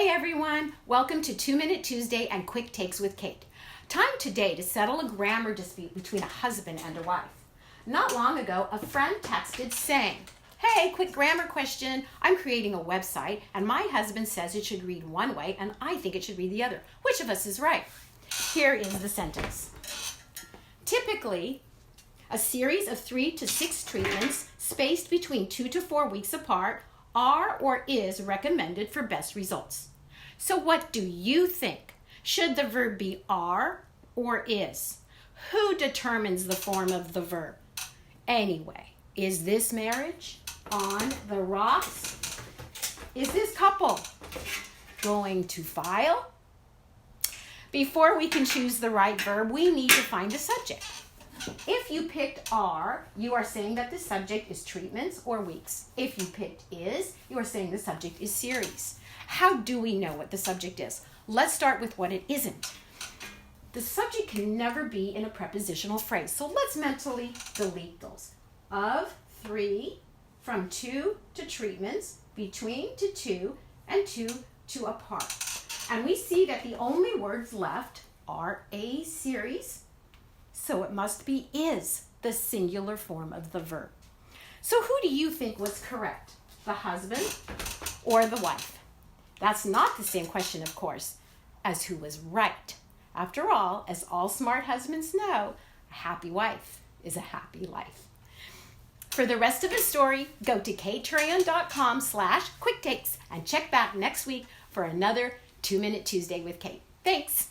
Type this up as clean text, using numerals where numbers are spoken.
Hi everyone, welcome to 2-Minute Tuesday and Quick Takes with Kate. Time today to settle a grammar dispute between a husband and a wife. Not long ago, a friend texted saying, "Hey, quick grammar question. I'm creating a website and my husband says it should read one way and I think it should read the other. Which of us is right?" Here is the sentence. Typically, a series of 3 to 6 treatments spaced between 2 to 4 weeks apart are or is recommended for best results. So what do you think? Should the verb be are or is? Who determines the form of the verb? Anyway, is this marriage on the rocks? Is this couple going to file? Before we can choose the right verb, we need to find a subject. If you picked are, you are saying that the subject is treatments or weeks. If you picked is, you are saying the subject is series. How do we know what the subject is? Let's start with what it isn't. The subject can never be in a prepositional phrase, so let's mentally delete those. Of, 3, from 2 to treatments, between to 2, and 2 to apart. And we see that the only words left are a series, so it must be is, the singular form of the verb. So who do you think was correct? The husband or the wife? That's not the same question, of course, as who was right. After all, as all smart husbands know, a happy wife is a happy life. For the rest of the story, go to Touryan.com/quicktakes and check back next week for another 2-Minute Tuesday with Kate. Thanks.